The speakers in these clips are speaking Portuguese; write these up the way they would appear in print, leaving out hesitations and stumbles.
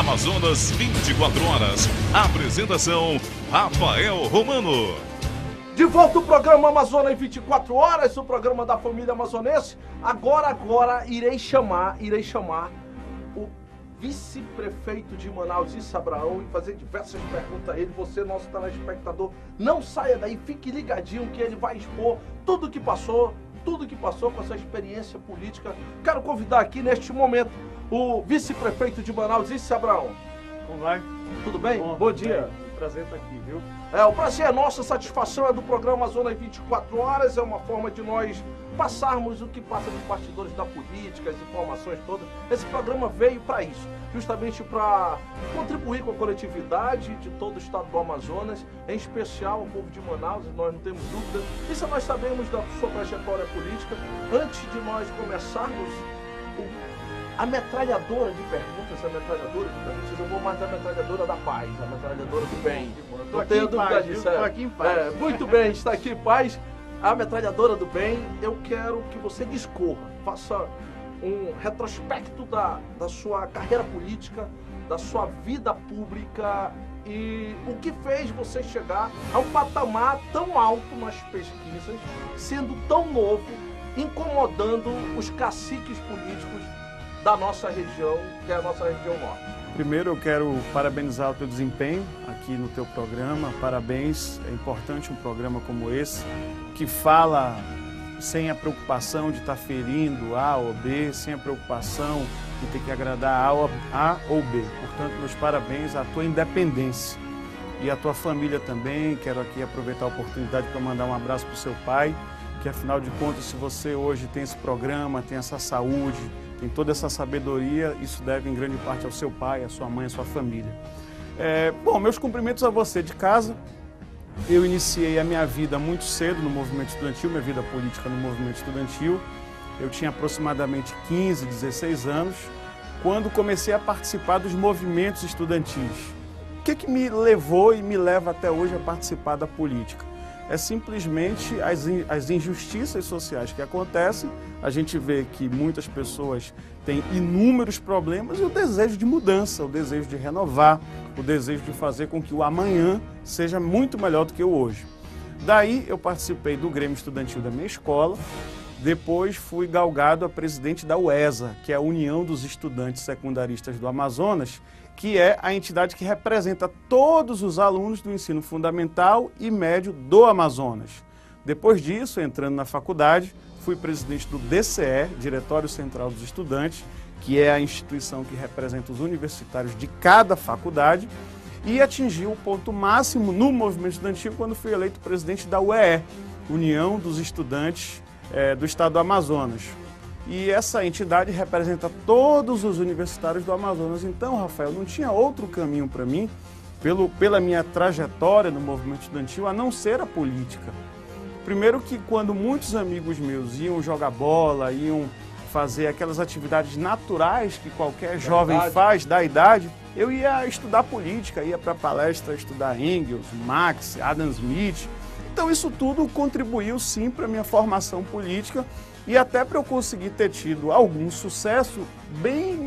Amazonas 24 horas. Apresentação, Rafael Romano. De volta o programa Amazonas em 24 horas, o programa da família amazonense. Agora irei chamar o vice-prefeito de Manaus, Issa Abraão, e fazer diversas perguntas a ele. Você, nosso telespectador, não saia daí, fique ligadinho que ele vai expor tudo que passou com essa experiência política. Quero convidar aqui neste momento o vice-prefeito de Manaus, Issa Abraão. Como vai? Tudo bem? Bom dia. Prazer estar aqui, viu? O prazer é nosso, a satisfação é do programa Amazonas em 24 horas, é uma forma de nós passarmos o que passa nos bastidores da política, as informações todas. Esse programa veio para isso, justamente para contribuir com a coletividade de todo o estado do Amazonas, em especial o povo de Manaus, e nós não temos dúvida. Isso nós sabemos da sua trajetória política. Antes de nós começarmos a metralhadora de perguntas, eu vou mais da metralhadora da paz, a metralhadora do bem. Não tenho dúvida disso. Estou aqui em paz. Muito bem, está aqui em paz. A metralhadora do bem, eu quero que você discorra, faça um retrospecto da sua carreira política, da sua vida pública e o que fez você chegar a um patamar tão alto nas pesquisas, sendo tão novo, incomodando os caciques políticos da nossa região, que é a nossa região norte. Primeiro eu quero parabenizar o teu desempenho aqui no teu programa. Parabéns, é importante um programa como esse, que fala sem a preocupação de estar ferindo A ou B, sem a preocupação de ter que agradar A ou B. Portanto, meus parabéns à tua independência e à tua família também. Quero aqui aproveitar a oportunidade para mandar um abraço para o seu pai, que afinal de contas, se você hoje tem esse programa, tem essa saúde, tem toda essa sabedoria, isso deve em grande parte ao seu pai, à sua mãe, à sua família. Bom, meus cumprimentos a você de casa. Eu iniciei a minha vida muito cedo no movimento estudantil, minha vida política no movimento estudantil. Eu tinha aproximadamente 15, 16 anos, quando comecei a participar dos movimentos estudantis. O que me levou e me leva até hoje a participar da política? É simplesmente as injustiças sociais que acontecem. A gente vê que muitas pessoas têm inúmeros problemas e o desejo de mudança, o desejo de renovar, o desejo de fazer com que o amanhã seja muito melhor do que o hoje. Daí eu participei do Grêmio Estudantil da minha escola, depois fui galgado a presidente da UESA, que é a União dos Estudantes Secundaristas do Amazonas, que é a entidade que representa todos os alunos do ensino fundamental e médio do Amazonas. Depois disso, entrando na faculdade, fui presidente do DCE, Diretório Central dos Estudantes, que é a instituição que representa os universitários de cada faculdade, e atingi o ponto máximo no movimento estudantil quando fui eleito presidente da UEE, União dos Estudantes do Estado do Amazonas. E essa entidade representa todos os universitários do Amazonas. Então, Rafael, não tinha outro caminho para mim, pela minha trajetória no movimento estudantil, a não ser a política. Primeiro que quando muitos amigos meus iam jogar bola, iam fazer aquelas atividades naturais que qualquer jovem faz da idade, eu ia estudar política, ia para palestra estudar Engels, Marx, Adam Smith. Então isso tudo contribuiu sim para a minha formação política e até para eu conseguir ter tido algum sucesso bem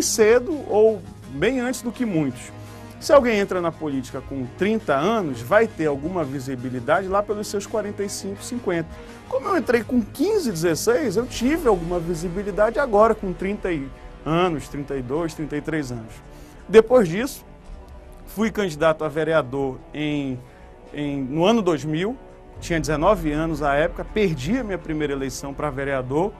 cedo ou bem antes do que muitos. Se alguém entra na política com 30 anos, vai ter alguma visibilidade lá pelos seus 45, 50. Como eu entrei com 15, 16, eu tive alguma visibilidade agora com 30 anos, 32, 33 anos. Depois disso, fui candidato a vereador no ano 2000, tinha 19 anos à época, perdi a minha primeira eleição para vereador,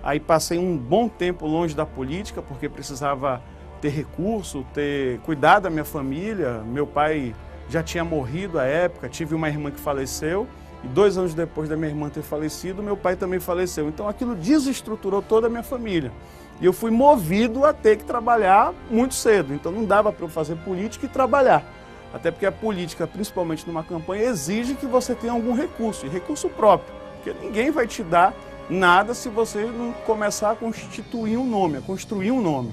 aí passei um bom tempo longe da política, porque precisava ter recurso, ter cuidado da minha família. Meu pai já tinha morrido à época, tive uma irmã que faleceu, e 2 anos depois da minha irmã ter falecido, meu pai também faleceu. Então aquilo desestruturou toda a minha família. E eu fui movido a ter que trabalhar muito cedo, então não dava para eu fazer política e trabalhar. Até porque a política, principalmente numa campanha, exige que você tenha algum recurso, e recurso próprio. Porque ninguém vai te dar nada se você não começar a constituir um nome, a construir um nome.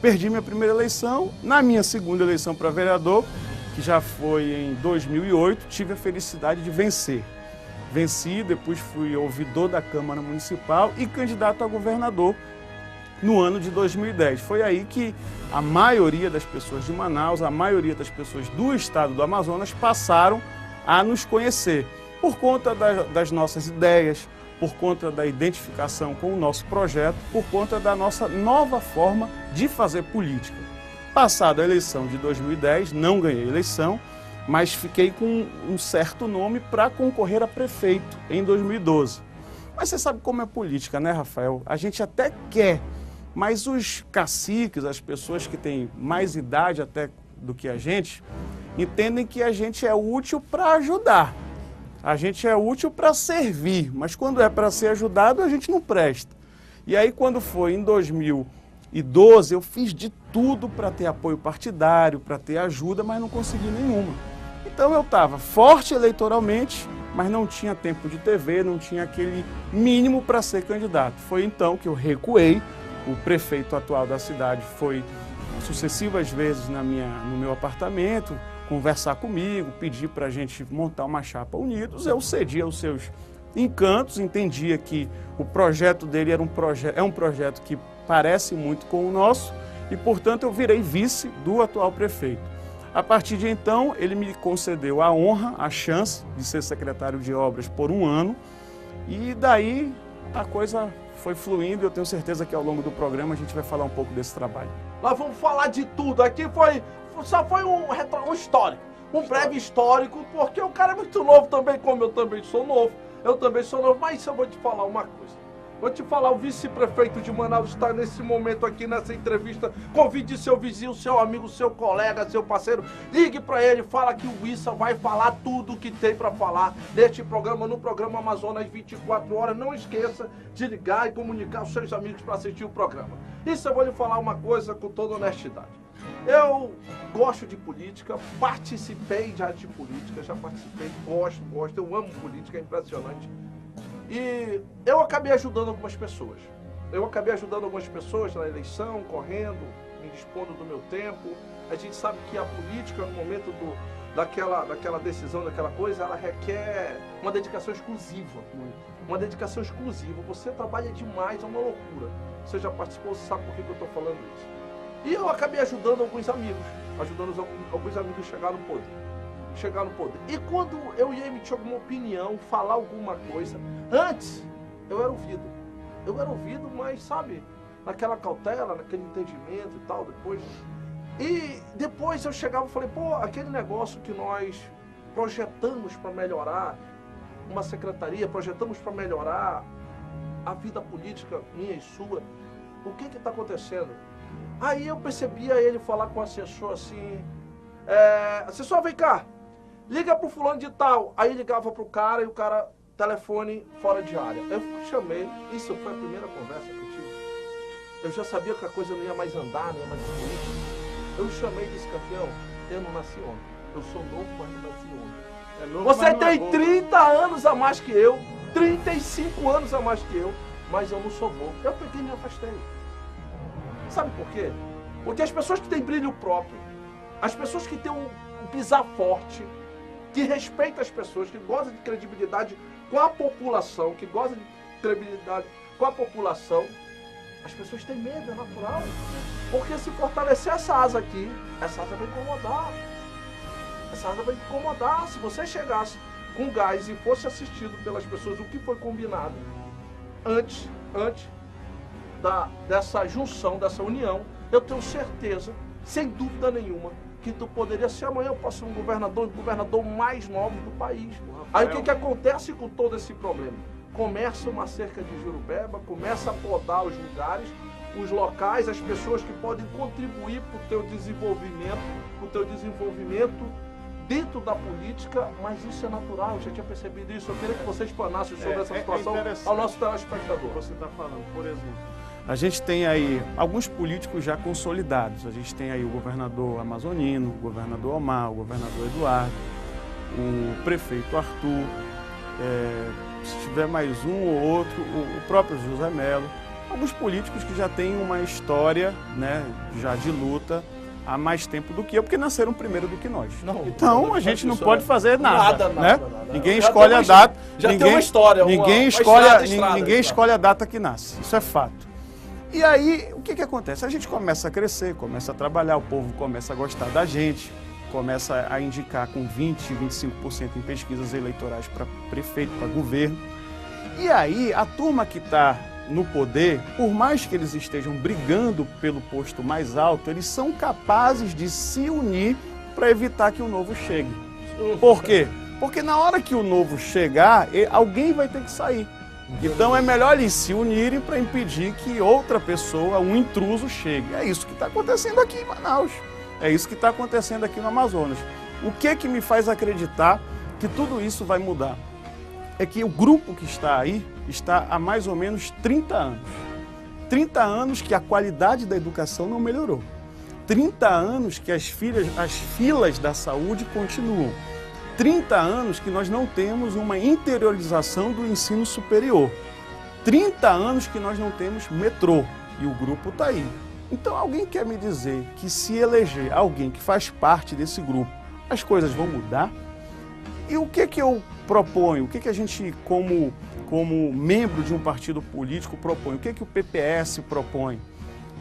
Perdi minha primeira eleição, na minha segunda eleição para vereador, que já foi em 2008, tive a felicidade de vencer. Venci, depois fui ouvidor da Câmara Municipal e candidato a governador no ano de 2010. Foi aí que a maioria das pessoas de Manaus, a maioria das pessoas do estado do Amazonas passaram a nos conhecer por conta das nossas ideias, por conta da identificação com o nosso projeto, por conta da nossa nova forma de fazer política. Passada a eleição de 2010, não ganhei a eleição, mas fiquei com um certo nome para concorrer a prefeito em 2012. Mas você sabe como é política, né, Rafael? A gente até quer, mas os caciques, as pessoas que têm mais idade até do que a gente, entendem que a gente é útil para ajudar. A gente é útil para servir, mas quando é para ser ajudado, a gente não presta. E aí, quando foi em 2012, eu fiz de tudo para ter apoio partidário, para ter ajuda, mas não consegui nenhuma. Então eu estava forte eleitoralmente, mas não tinha tempo de TV, não tinha aquele mínimo para ser candidato. Foi então que eu recuei. O prefeito atual da cidade foi sucessivas vezes no meu apartamento, conversar comigo, pedir para a gente montar uma chapa unidos. Eu cedi aos seus encantos, entendia que o projeto dele é um projeto que parece muito com o nosso e, portanto, eu virei vice do atual prefeito. A partir de então, ele me concedeu a honra, a chance de ser secretário de obras por um ano e daí a coisa foi fluindo e eu tenho certeza que ao longo do programa a gente vai falar um pouco desse trabalho. Nós vamos falar de tudo. Aqui só foi um histórico, um breve histórico, porque o cara é muito novo também, como eu também sou novo. Mas eu vou te falar uma coisa. Vou te falar, o vice-prefeito de Manaus está nesse momento aqui, nessa entrevista. Convide seu vizinho, seu amigo, seu colega, seu parceiro. Ligue para ele, fala que o Issa vai falar tudo o que tem para falar neste programa, no programa Amazonas 24 horas. Não esqueça de ligar e comunicar aos seus amigos para assistir o programa. Isso eu vou lhe falar uma coisa com toda honestidade. Eu gosto de política, participei já de política, gosto, eu amo política, é impressionante. E eu acabei ajudando algumas pessoas. Na eleição, correndo, me dispondo do meu tempo. A gente sabe que a política, no momento daquela decisão, daquela coisa, ela requer uma dedicação exclusiva. Uma dedicação exclusiva. Você trabalha demais, é uma loucura. Você já participou, você sabe por que eu estou falando isso. E eu acabei ajudando alguns amigos a chegar no poder. E quando eu ia emitir alguma opinião, falar alguma coisa, antes eu era ouvido, mas sabe, naquela cautela, naquele entendimento e tal, depois eu chegava e falei, aquele negócio que nós projetamos para melhorar uma secretaria, projetamos para melhorar a vida política minha e sua, o que está acontecendo? Aí eu percebia ele falar com o assessor assim, assessor, vem cá, liga pro fulano de tal. Aí ligava pro cara e o cara, telefone fora de área. Eu chamei, isso foi a primeira conversa que eu tive. Eu já sabia que a coisa não ia mais andar, não ia mais fluir. Eu chamei e disse, campeão, eu não nasci ontem. Eu sou novo, mas não nasci ontem. Você tem 30 anos a mais que eu, 35 anos a mais que eu, mas eu não sou bobo. Eu peguei e me afastei. Sabe por quê? Porque as pessoas que têm brilho próprio, as pessoas que têm um pisar forte, que respeitam as pessoas, que gozam de credibilidade com a população, as pessoas têm medo, é natural. Porque se fortalecer essa asa aqui, essa asa vai incomodar. Se você chegasse com gás e fosse assistido pelas pessoas, o que foi combinado antes dessa junção, dessa união, eu tenho certeza, sem dúvida nenhuma, que tu poderia ser amanhã, eu posso ser o governador mais nobre do país. Aí o que acontece com todo esse problema? Começa uma cerca de Jurubeba, começa a podar os lugares, os locais, as pessoas que podem contribuir para o teu desenvolvimento, dentro da política, mas isso é natural, eu já tinha percebido isso. Eu queria que você explanasse sobre essa situação ao nosso telespectador. Você está falando, por exemplo. A gente tem aí alguns políticos já consolidados. A gente tem aí o governador amazonino, o governador Omar, o governador Eduardo, o prefeito Arthur, se tiver mais um ou outro, o próprio José Melo. Alguns políticos que já têm uma história, né, já de luta há mais tempo do que eu, porque nasceram primeiro do que nós. Então a gente não pode fazer nada, né? Ninguém escolhe a data. Já tem uma história, ninguém escolhe a data que nasce. Isso é fato. E aí, o que acontece? A gente começa a crescer, começa a trabalhar, o povo começa a gostar da gente, começa a indicar com 20%, 25% em pesquisas eleitorais para prefeito, para governo. E aí, a turma que está no poder, por mais que eles estejam brigando pelo posto mais alto, eles são capazes de se unir para evitar que o novo chegue. Por quê? Porque na hora que o novo chegar, alguém vai ter que sair. Então é melhor eles se unirem para impedir que outra pessoa, um intruso, chegue. É isso que está acontecendo aqui em Manaus. É isso que está acontecendo aqui no Amazonas. O que me faz acreditar que tudo isso vai mudar? É que o grupo que está aí está há mais ou menos 30 anos. 30 anos que a qualidade da educação não melhorou. 30 anos que as filas da saúde continuam. 30 anos que nós não temos uma interiorização do ensino superior. 30 anos que nós não temos metrô. E o grupo está aí. Então alguém quer me dizer que se eleger alguém que faz parte desse grupo, as coisas vão mudar? E o que eu proponho? O que a gente, como membro de um partido político, propõe? O que o PPS propõe?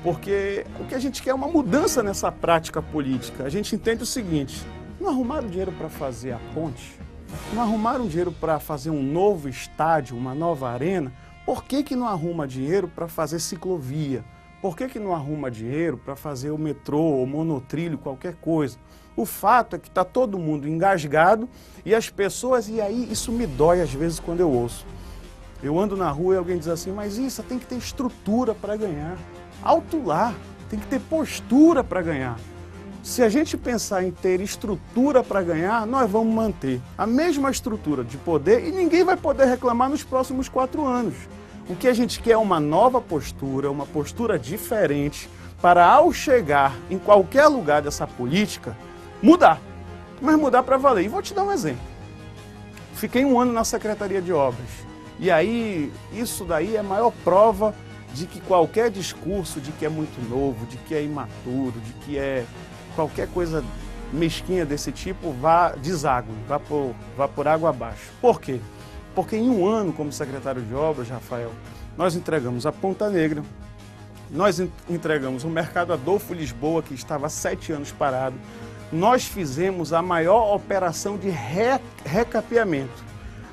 Porque o que a gente quer é uma mudança nessa prática política. A gente entende o seguinte: não arrumaram dinheiro para fazer a ponte? Não arrumaram dinheiro para fazer um novo estádio, uma nova arena? Por que não arruma dinheiro para fazer ciclovia? Por que não arruma dinheiro para fazer o metrô, o monotrilho, qualquer coisa? O fato é que está todo mundo engasgado e as pessoas, e aí isso me dói às vezes quando eu ouço. Eu ando na rua e alguém diz assim: mas isso tem que ter estrutura para ganhar. Alto lá, tem que ter postura para ganhar. Se a gente pensar em ter estrutura para ganhar, nós vamos manter a mesma estrutura de poder e ninguém vai poder reclamar nos próximos 4 anos. O que a gente quer é uma nova postura, uma postura diferente, para ao chegar em qualquer lugar dessa política, mudar. Mas mudar para valer. E vou te dar um exemplo. Fiquei 1 ano na Secretaria de Obras. E aí, isso daí é a maior prova de que qualquer discurso de que é muito novo, de que é imaturo, de que é qualquer coisa mesquinha desse tipo, deságue, vá por água abaixo. Por quê? Porque em 1 ano, como secretário de obras, Rafael, nós entregamos a Ponta Negra, nós entregamos o Mercado Adolfo Lisboa, que estava há 7 anos parado, nós fizemos a maior operação de recapeamento.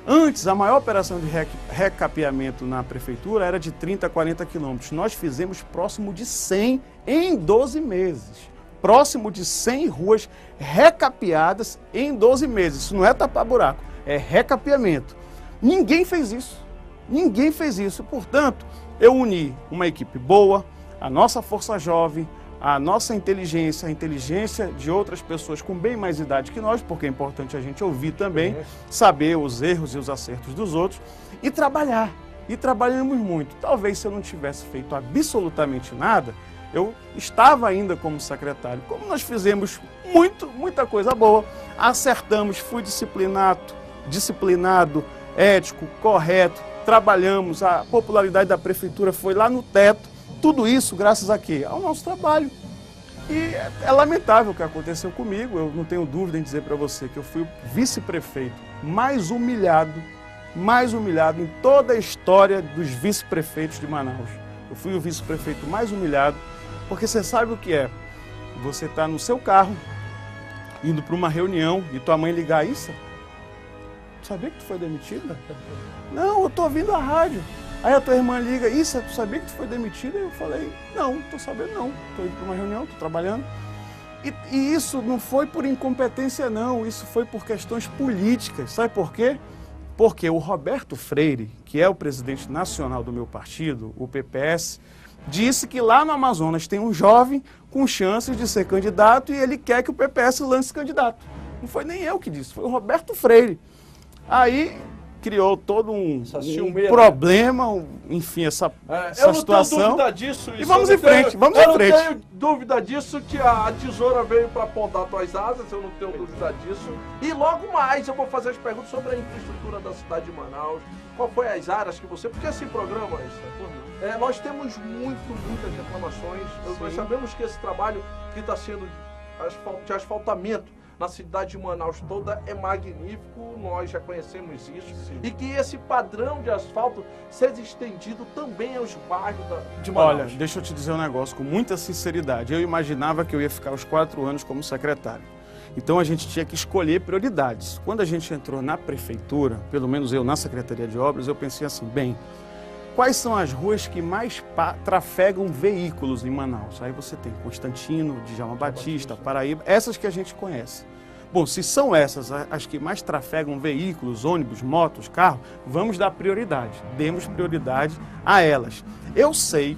Antes, a maior operação de recapeamento na prefeitura era de 30 a 40 quilômetros. Nós fizemos próximo de 100 em 12 meses. Próximo de 100 ruas recapeadas em 12 meses. Isso não é tapar buraco, é recapeamento. Ninguém fez isso. Ninguém fez isso. Portanto, eu uni uma equipe boa, a nossa força jovem, a nossa inteligência, a inteligência de outras pessoas com bem mais idade que nós, porque é importante a gente ouvir também, saber os erros e os acertos dos outros e trabalhar. E trabalhamos muito. Talvez se eu não tivesse feito absolutamente nada, eu estava ainda como secretário. Como nós fizemos muita coisa boa, acertamos, fui disciplinado, ético, correto, trabalhamos, a popularidade da prefeitura foi lá no teto, tudo isso graças a quê? Ao nosso trabalho. E é lamentável o que aconteceu comigo, eu não tenho dúvida em dizer para você que eu fui o vice-prefeito mais humilhado em toda a história dos vice-prefeitos de Manaus. Eu fui o vice-prefeito mais humilhado, porque você sabe o que é? Você está no seu carro, indo para uma reunião e tua mãe ligar: isso? Tu sabia que tu foi demitida? Não, eu estou ouvindo a rádio. Aí a tua irmã liga: isso, tu sabia que tu foi demitida? Eu falei: não, estou sabendo não. Estou indo para uma reunião, estou trabalhando. E isso não foi por incompetência não, isso foi por questões políticas. Sabe por quê? Porque o Roberto Freire, que é o presidente nacional do meu partido, o PPS, disse que lá no Amazonas tem um jovem com chances de ser candidato e ele quer que o PPS lance candidato. Não foi nem eu que disse, foi o Roberto Freire. Aí criou todo um problema, enfim, essa situação. Eu não tenho dúvida disso. E vamos em frente, vamos em frente. Eu não tenho dúvida disso, que a tesoura veio para apontar tuas asas, eu não tenho dúvida disso. E logo mais eu vou fazer as perguntas sobre a infraestrutura da cidade de Manaus, qual foi as áreas que você... Porque esse programa, nós temos muitas reclamações. Nós sabemos que esse trabalho que está sendo de asfaltamento na cidade de Manaus toda é magnífico, nós já conhecemos isso. Sim. E que esse padrão de asfalto seja estendido também aos bairros de Manaus. Olha, deixa eu te dizer um negócio com muita sinceridade. Eu imaginava que eu ia ficar os 4 anos como secretário. Então a gente tinha que escolher prioridades. Quando a gente entrou na prefeitura, pelo menos eu na Secretaria de Obras, eu pensei assim, bem, quais são as ruas que mais trafegam veículos em Manaus? Aí você tem Constantino, Djalma Batista, Paraíba, essas que a gente conhece. Bom, se são essas as que mais trafegam veículos, ônibus, motos, carro, vamos dar prioridade. Demos prioridade a elas. Eu sei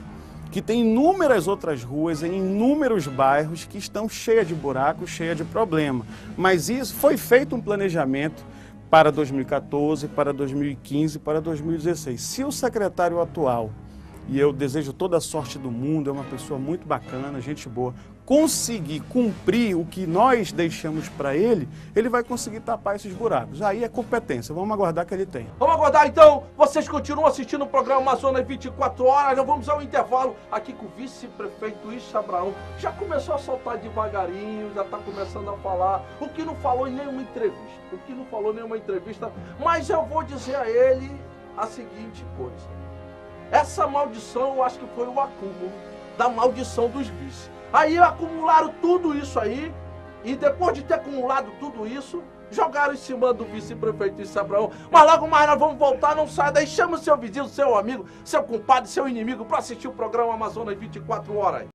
que tem inúmeras outras ruas em inúmeros bairros que estão cheias de buracos, cheias de problema. Mas isso foi feito um planejamento para 2014, para 2015, para 2016. Se o secretário atual, e eu desejo toda a sorte do mundo, é uma pessoa muito bacana, gente boa, conseguir cumprir o que nós deixamos para ele, ele vai conseguir tapar esses buracos. Aí é competência, vamos aguardar que ele tenha. Vamos aguardar então, vocês continuam assistindo o programa Amazonas 24 horas, nós vamos ao intervalo aqui com o vice-prefeito Issa Abraão. Já começou a soltar devagarinho, já está começando a falar, o que não falou em nenhuma entrevista, mas eu vou dizer a ele a seguinte coisa. Essa maldição, eu acho que foi o acúmulo da maldição dos vices. Aí acumularam tudo isso aí, e depois de ter acumulado tudo isso, jogaram em cima do vice-prefeito Issa Abraão. Mas logo mais nós vamos voltar, não sai daí, chama o seu vizinho, seu amigo, seu compadre, seu inimigo para assistir o programa Amazonas 24 horas.